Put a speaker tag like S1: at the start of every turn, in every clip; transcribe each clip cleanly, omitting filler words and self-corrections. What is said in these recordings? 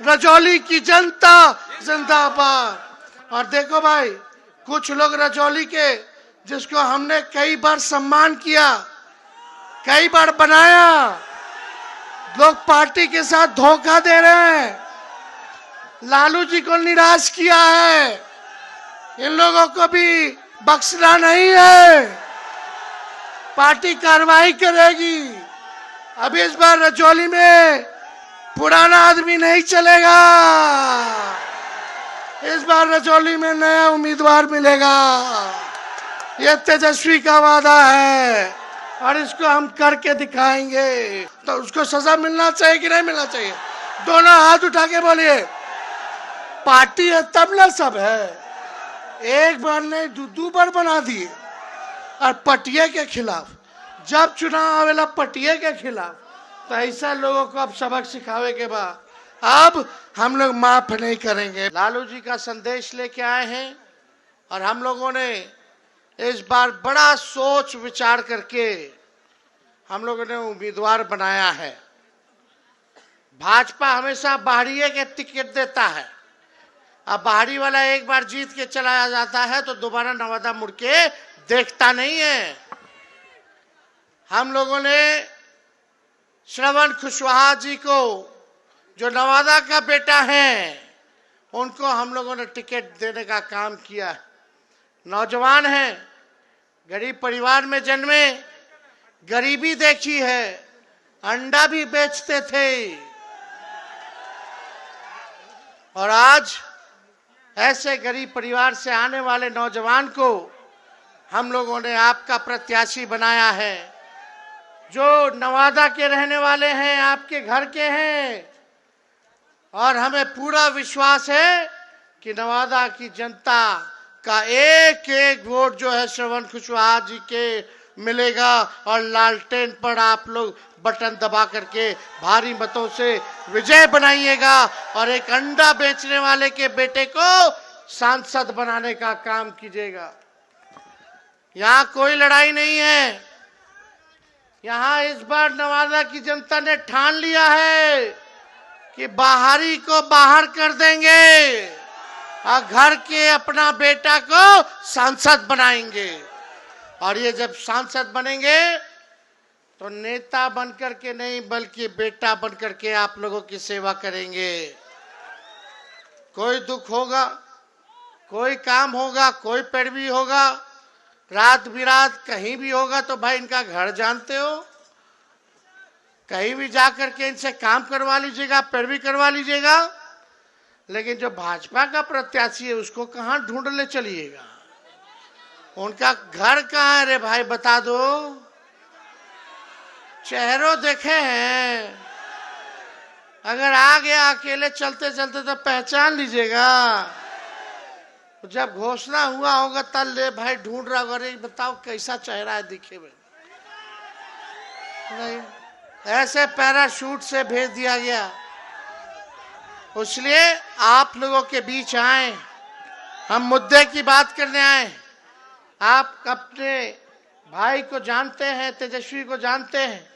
S1: रजौली की जनता जिंदाबाद। और देखो भाई, कुछ लोग रजौली के जिसको हमने कई बार सम्मान किया, कई बार बनाया, लोग पार्टी के साथ धोखा दे रहे हैं, लालू जी को निराश किया है, इन लोगों को भी बख्शना नहीं है। पार्टी कार्रवाई करेगी। अब इस बार रजौली में पुराना आदमी नहीं चलेगा। इस बार रजौली में नया उम्मीदवार मिलेगा। ये तेजस्वी का वादा है और इसको हम करके दिखाएंगे। तो उसको सजा मिलना चाहिए कि नहीं मिलना चाहिए? दोनों हाथ उठा के बोलिए। पार्टी है तब ना सब है। एक बार नहीं दो बार बना दिए। और पटिया के खिलाफ जब चुनाव आवेला, पटिया के खिलाफ, तो ऐसा लोगों को अब सबक सिखावे के बाद अब हम लोग माफ नहीं करेंगे। लालू जी का संदेश लेके आए हैं और हम लोगों ने इस बार बड़ा सोच विचार करके हम लोगों ने उम्मीदवार बनाया है। भाजपा हमेशा बाहरी के टिकट देता है। अब बाहरी वाला एक बार जीत के चला जाता है तो दोबारा नवादा मुड़ के देखता नहीं है। हम लोगों ने श्रवण कुशवाहा जी को, जो नवादा का बेटा है, उनको हम लोगों ने टिकट देने का काम किया। नौजवान हैं, गरीब परिवार में जन्मे, गरीबी देखी है, अंडा भी बेचते थे और आज ऐसे गरीब परिवार से आने वाले नौजवान को हम लोगों ने आपका प्रत्याशी बनाया है। जो नवादा के रहने वाले हैं, आपके घर के हैं, और हमें पूरा विश्वास है कि नवादा की जनता का एक एक वोट जो है श्रवण कुशवाहा जी के मिलेगा और लालटेन पर आप लोग बटन दबा करके भारी मतों से विजय बनाइएगा और एक अंडा बेचने वाले के बेटे को सांसद बनाने का काम कीजिएगा। यहाँ कोई लड़ाई नहीं है। यहाँ इस बार नवादा की जनता ने ठान लिया है कि बाहरी को बाहर कर देंगे और घर के अपना बेटा को सांसद बनाएंगे। और ये जब सांसद बनेंगे तो नेता बनकर के नहीं, बल्कि बेटा बनकर के आप लोगों की सेवा करेंगे। कोई दुख होगा, कोई काम होगा, कोई पैरवी होगा, रात बिरात कहीं भी होगा तो भाई इनका घर जानते हो, कहीं भी जाकर के इनसे काम करवा लीजिएगा, पैरवी करवा लीजिएगा। लेकिन जो भाजपा का प्रत्याशी है उसको कहाँ ढूंढने चलिएगा? उनका घर कहाँ है रे भाई, बता दो। चेहरों देखे हैं, अगर आ गया अकेले चलते चलते तो पहचान लीजिएगा। जब घोषणा हुआ होगा तब ले भाई ढूंढ रहा होगा, अरे बताओ कैसा चेहरा है दिखे में। नहीं, ऐसे पैराशूट से भेज दिया गया। इसलिए आप लोगों के बीच आए, हम मुद्दे की बात करने आए। आप अपने भाई को जानते हैं, तेजस्वी को जानते हैं।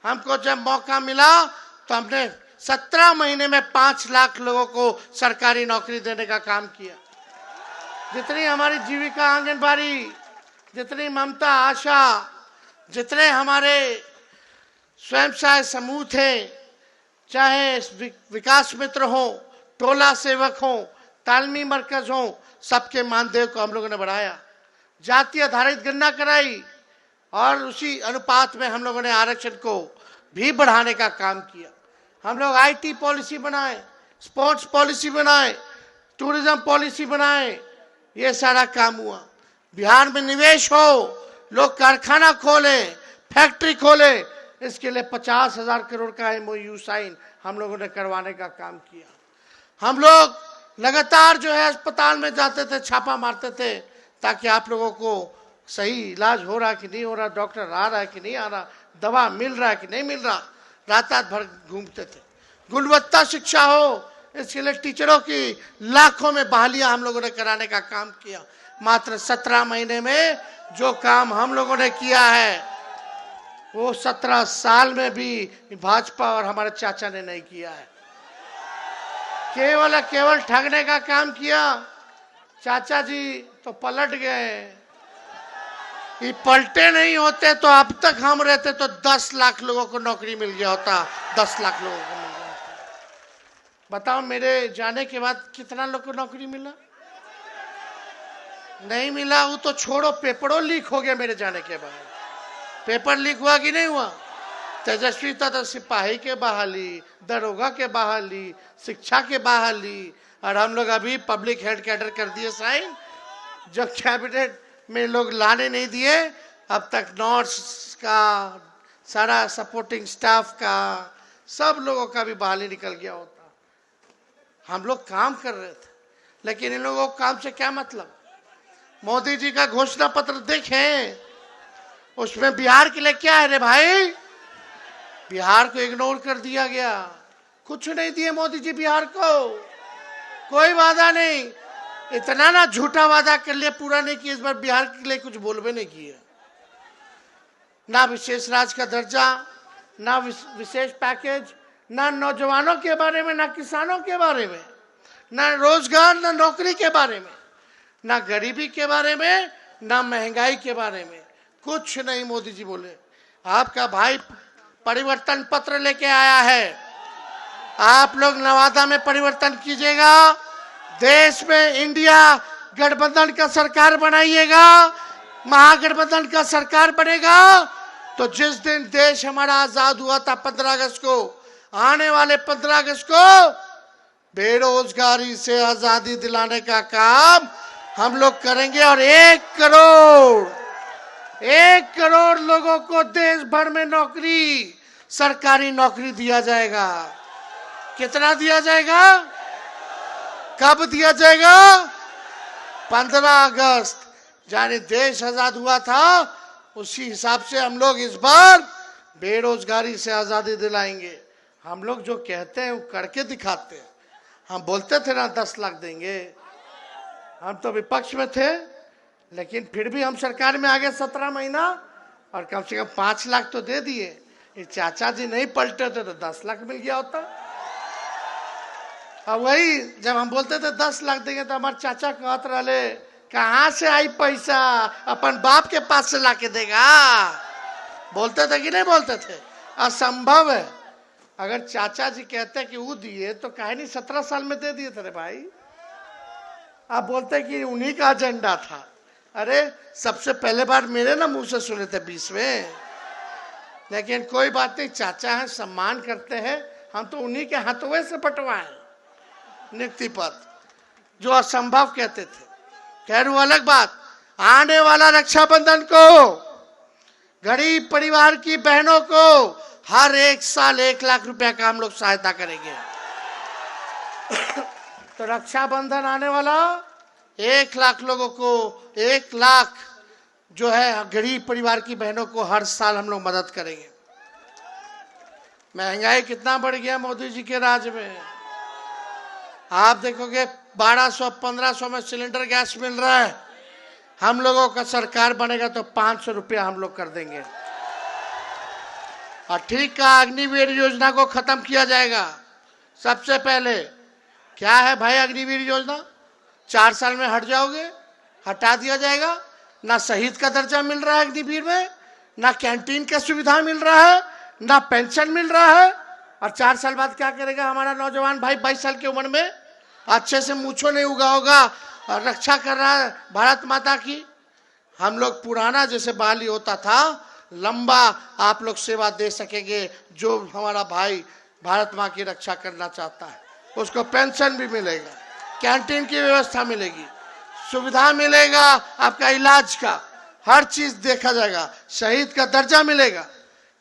S1: हमको जब मौका मिला तो हमने 17 महीने में 5 लाख लोगों को सरकारी नौकरी देने का काम किया। जितनी हमारी जीविका आंगनबाड़ी, जितनी ममता आशा, जितने हमारे स्वयं सहायता समूह थे, चाहे विकास मित्र हो, टोला सेवक हो, तालमी मरकज हो, सबके मानदेय को हम लोगों ने बढ़ाया। जाति आधारित गणना कराई और उसी अनुपात में हम लोगों ने आरक्षण को भी बढ़ाने का काम किया। हम लोग आईटी पॉलिसी बनाए, स्पोर्ट्स पॉलिसी बनाए, टूरिज्म पॉलिसी बनाए, ये सारा काम हुआ। बिहार में निवेश हो, लोग कारखाना खोले, फैक्ट्री खोले, इसके लिए 50,000 करोड़ का MOU साइन हम लोगों ने करवाने का काम किया। हम लोग लगातार जो है अस्पताल में जाते थे, छापा मारते थे ताकि आप लोगों को सही इलाज हो रहा है कि नहीं हो रहा, डॉक्टर आ रहा है कि नहीं आ रहा, दवा मिल रहा है कि नहीं मिल रहा, रात रात भर घूमते थे। गुणवत्ता शिक्षा हो, इसके लिए टीचरों की लाखों में बहालियां हम लोगों ने कराने का काम किया। मात्र 17 महीने में जो काम हम लोगों ने किया है वो 17 साल में भी भाजपा और हमारे चाचा ने नहीं किया है। केवल ठगने का काम किया। चाचा जी तो पलट गए। ये पलटे नहीं होते तो अब तक हम रहते तो 10 लाख लोगों को नौकरी मिल गया होता। 10 लाख लोगों को मिल गया होता। बताओ मेरे जाने के बाद कितना लोग को नौकरी मिला? नहीं मिला। वो तो छोड़ो, पेपरों लीक हो गया मेरे जाने के बाद। पेपर लीक हुआ कि नहीं हुआ? तेजस्वी तो सिपाही के बहाली, दरोगा के बहाली, शिक्षा के बहाली, और हम लोग अभी पब्लिक हेल्थ कैडर कर दिए साइन, जो कैबिनेट में लोग लाने नहीं दिए। अब तक नर्स का, सारा सपोर्टिंग स्टाफ का, सब लोगों का भी बहाली निकल गया होता। हम लोग काम कर रहे थे, लेकिन इन लोगों को काम से क्या मतलब? मोदी जी का घोषणा पत्र देखें, उसमें बिहार के लिए क्या है रे भाई? बिहार को इग्नोर कर दिया गया। कुछ नहीं दिए मोदी जी बिहार को, कोई वादा नहीं। इतना ना झूठा वादा कर लिया, पूरा नहीं किया। इस बार बिहार के लिए कुछ बोलबे नहीं किया। ना विशेष राज्य का दर्जा, ना विशेष पैकेज, ना नौजवानों के बारे में, ना किसानों के बारे में, ना रोजगार, ना नौकरी के बारे में, ना गरीबी के बारे में, ना महंगाई के बारे में। कुछ नहीं मोदी जी बोले। आपका भाई परिवर्तन पत्र लेके आया है। आप लोग नवादा में परिवर्तन कीजिएगा, देश में इंडिया गठबंधन का सरकार बनाइएगा, महागठबंधन का सरकार बनेगा। तो जिस दिन देश हमारा आजाद हुआ था 15 अगस्त को, आने वाले 15 अगस्त को बेरोजगारी से आजादी दिलाने का काम हम लोग करेंगे। और 1 करोड़ लोगों को देश भर में नौकरी, सरकारी नौकरी दिया जाएगा। कितना दिया जाएगा? कब दिया जाएगा? 15 अगस्त, यानी देश आजाद हुआ था, उसी हिसाब से हम लोग इस बार बेरोजगारी से आजादी दिलाएंगे। हम लोग जो कहते हैं वो करके दिखाते हैं। हम बोलते थे ना 10 लाख देंगे, हम तो विपक्ष में थे, लेकिन फिर भी हम सरकार में आ गए 17 महीना, और कम से कम 5 लाख तो दे दिए। ये चाचा जी नहीं पलटे थे तो 10 लाख मिल गया होता। अब वही जब हम बोलते थे 10 लाख देंगे तो हमारे चाचा कहते रहे, कहाँ से आई पैसा, अपन बाप के पास से लाके देगा। बोलते थे कि नहीं बोलते थे? असंभव है। अगर चाचा जी कहते कि वो दिए तो काहे नहीं 17 साल में दे दिए थे भाई। आप बोलते कि उन्हीं का एजेंडा था। अरे सबसे पहले बार मेरे ना मुंह से सुने थे 20 में, लेकिन कोई बात नहीं, चाचा है, सम्मान करते हैं। हम तो उन्हीं के हाथों से पटवाए नियुक्ति पद, जो असंभव कहते थे। खैर वो अलग बात। आने वाला रक्षाबंधन को गरीब परिवार की बहनों को हर 1 साल 1 लाख रुपया का हम लोग सहायता करेंगे। तो रक्षाबंधन आने वाला, 1 लाख लोगों को 1 लाख जो है गरीब परिवार की बहनों को हर साल हम लोग मदद करेंगे। महंगाई कितना बढ़ गया मोदी जी के राज में। आप देखोगे 1200-1500 में सिलेंडर गैस मिल रहा है। हम लोगों का सरकार बनेगा तो 500 रुपया हम लोग कर देंगे। और ठीक का अग्निवीर योजना को खत्म किया जाएगा। सबसे पहले क्या है भाई अग्निवीर योजना? 4 साल में हट जाओगे, हटा दिया जाएगा। ना शहीद का दर्जा मिल रहा है अग्निवीर में, ना कैंटीन का सुविधा मिल रहा है, ना पेंशन मिल रहा है। और 4 साल बाद क्या करेगा हमारा नौजवान भाई 22 साल की उम्र में? अच्छे से मूंछों नहीं उगा होगा और रक्षा कर रहा है भारत माता की। हम लोग पुराना जैसे बहाली होता था, लंबा आप लोग सेवा दे सकेंगे। जो हमारा भाई भारत माँ की रक्षा करना चाहता है उसको पेंशन भी मिलेगा, कैंटीन की व्यवस्था मिलेगी, सुविधा मिलेगा, आपका इलाज का हर चीज देखा जाएगा, शहीद का दर्जा मिलेगा।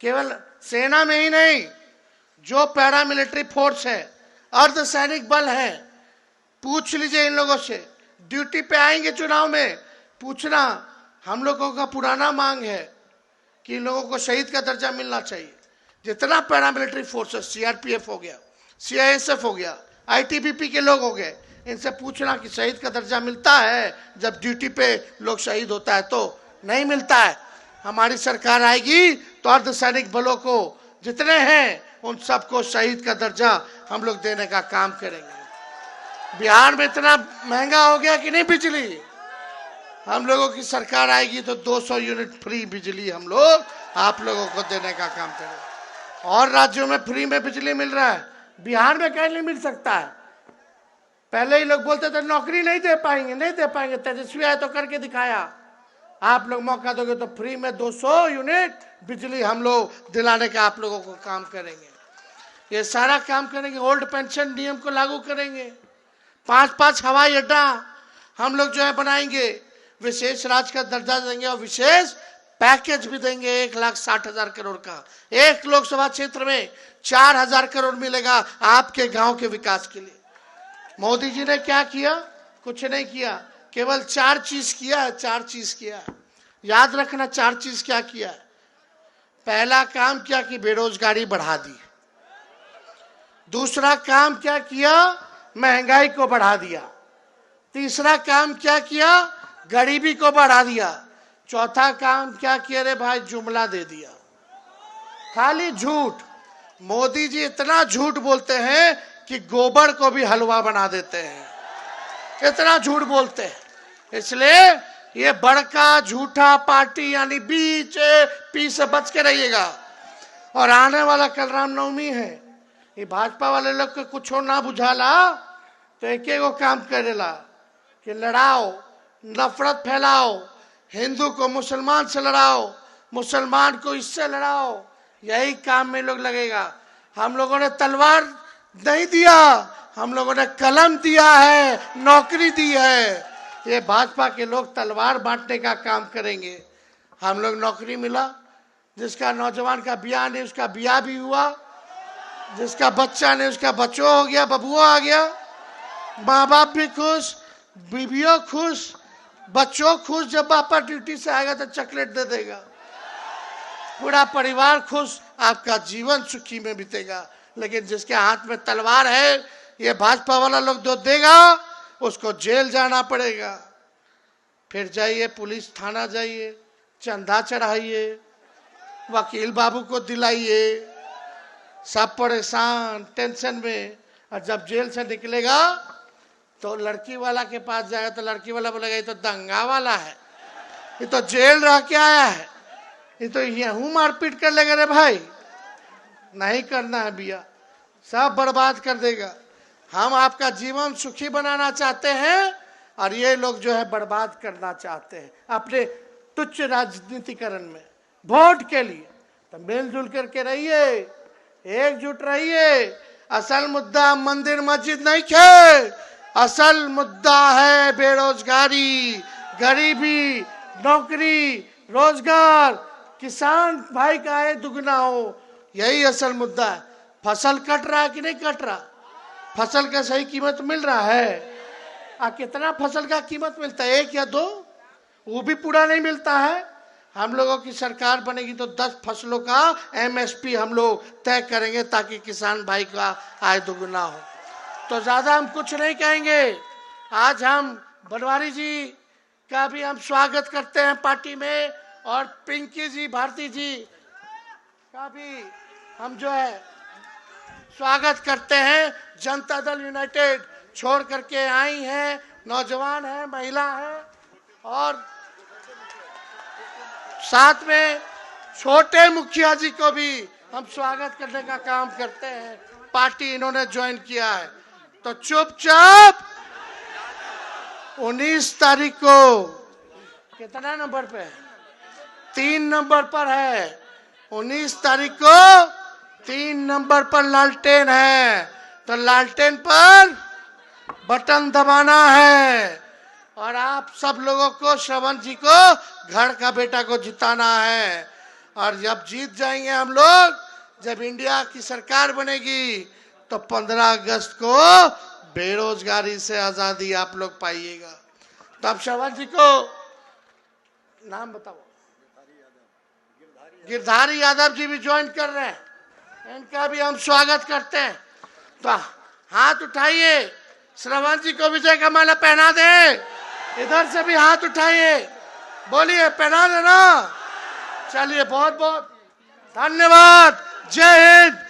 S1: केवल सेना में ही नहीं, जो पैरामिलिट्री फोर्स है, अर्धसैनिक बल है, पूछ लीजिए इन लोगों से। ड्यूटी पे आएंगे चुनाव में, पूछना हम लोगों का पुराना मांग है कि इन लोगों को शहीद का दर्जा मिलना चाहिए। जितना पैरामिलिट्री फोर्सेस, सीआरपीएफ हो गया, सीआईएसएफ हो गया, आईटीबीपी के लोग हो गए, इनसे पूछना कि शहीद का दर्जा मिलता है जब ड्यूटी पे लोग शहीद होता है? तो नहीं मिलता है। हमारी सरकार आएगी तो अर्धसैनिक बलों को जितने हैं उन सबको शहीद का दर्जा हम लोग देने का काम करेंगे। बिहार में इतना महंगा हो गया कि नहीं बिजली। हम लोगों की सरकार आएगी तो 200 यूनिट फ्री बिजली हम लोग आप लोगों को देने का काम करें। और राज्यों में फ्री में बिजली मिल रहा है, बिहार में कहीं नहीं मिल सकता है। पहले ही लोग बोलते थे नौकरी नहीं दे पाएंगे, नहीं दे पाएंगे। तेजस्वी आए तो करके दिखाया। आप लोग मौका दोगे तो फ्री में 200 यूनिट बिजली हम लोग दिलाने का आप लोगों को काम करेंगे। ये सारा काम करेंगे। ओल्ड पेंशन नियम को लागू करेंगे। 5-5 हवाई अड्डा हम लोग जो है बनाएंगे। विशेष राज्य का दर्जा देंगे और विशेष पैकेज भी देंगे 1,60,000 करोड़ का। एक लोकसभा क्षेत्र में 4,000 करोड़ मिलेगा आपके गांव के विकास के लिए। मोदी जी ने क्या किया? कुछ नहीं किया, केवल 4 चीज किया है। 4 चीज किया है, याद रखना। 4 चीज क्या किया है? पहला काम क्या कि बेरोजगारी बढ़ा दी। दूसरा काम क्या किया? महंगाई को बढ़ा दिया। तीसरा काम क्या किया? गरीबी को बढ़ा दिया। चौथा काम क्या किया रे भाई? जुमला दे दिया। खाली झूठ। मोदी जी इतना झूठ बोलते हैं कि गोबर को भी हलवा बना देते हैं, इतना झूठ बोलते हैं। इसलिए ये बड़का झूठा पार्टी यानी बीजेपी से बच के रहिएगा। और आने वाला कल रामनवमी है। ये भाजपा वाले लोग को कुछ ना बुझाला तो एक एक काम करेला कि लड़ाओ, नफरत फैलाओ, हिंदू को मुसलमान से लड़ाओ, मुसलमान को इससे लड़ाओ। यही काम में लोग लगेगा। हम लोगों ने तलवार नहीं दिया, हम लोगों ने कलम दिया है, नौकरी दी है। ये भाजपा के लोग तलवार बांटने का काम करेंगे। हम लोग नौकरी मिला, जिसका नौजवान का ब्याह नहीं उसका ब्याह भी हुआ, जिसका बच्चा नहीं उसका बच्चों हो गया, बबुआ आ गया। माँ बाप भी खुश, बीवियों खुश, बच्चों खुश। जब पापा ड्यूटी से आएगा तो चॉकलेट दे देगा। पूरा परिवार खुश, आपका जीवन सुखी में बीतेगा। लेकिन जिसके हाथ में तलवार है, ये भाजपा वाला लोग जो देगा उसको जेल जाना पड़ेगा। फिर जाइए पुलिस थाना, जाइए चंदा चढ़ाइए, वकील बाबू को दिलाइए, सब परेशान टेंशन में। और जब जेल से निकलेगा तो लड़की वाला के पास जाएगा तो लड़की वाला बोलेगा ये तो दंगा वाला है, ये तो जेल रह के आया है, ये तो यूं मारपीट कर लेगा। रे भाई नहीं करना है भैया, सब बर्बाद कर देगा। हम आपका जीवन सुखी बनाना चाहते हैं और ये लोग जो है बर्बाद करना चाहते हैं अपने तुच्छ राजनीतिकरण में, वोट के लिए। तो मिलजुल करके रहिए, एकजुट रहिए। असल मुद्दा मंदिर मस्जिद नहीं खे, असल मुद्दा है बेरोजगारी, गरीबी, नौकरी, रोजगार, किसान भाई का आय दुगना हो। यही असल मुद्दा है। फसल कट रहा है कि नहीं कट रहा? फसल का सही कीमत मिल रहा है? कितना फसल का कीमत मिलता है? 1 या 2? वो भी पूरा नहीं मिलता है। हम लोगों की सरकार बनेगी तो 10 फसलों का MSP हम लोग तय करेंगे ताकि किसान भाई का आय दुगुना हो। तो ज्यादा हम कुछ नहीं कहेंगे। आज हम बनवारी जी का भी हम स्वागत करते हैं पार्टी में, और पिंकी जी, भारती जी का भी हम जो है स्वागत करते हैं। जनता दल यूनाइटेड छोड़ करके आई हैं, नौजवान है, महिला है, और साथ में छोटे मुखिया जी को भी हम स्वागत करने का काम करते हैं। पार्टी इन्होंने ज्वाइन किया है। तो चुपचाप 19 तारीख को कितना नंबर पे है? 3 नंबर पर है। 19 तारीख को 3 नंबर पर लालटेन है। तो लालटेन पर बटन दबाना है और आप सब लोगों को, श्रवण जी को, घर का बेटा को जिताना है। और जब जीत जाएंगे हम लोग, जब इंडिया की सरकार बनेगी तो 15 अगस्त को बेरोजगारी से आजादी आप लोग पाइएगा। तो अब श्रवण जी को नाम बताओ। गिरधारी यादव जी भी ज्वाइन कर रहे हैं, इनका भी हम स्वागत करते हैं। तो हाथ उठाइए, श्रवण जी को विजय का माला पहना दे। इधर से भी हाथ उठाइए, बोलिए पहना देना। चलिए, बहुत बहुत धन्यवाद। जय हिंद।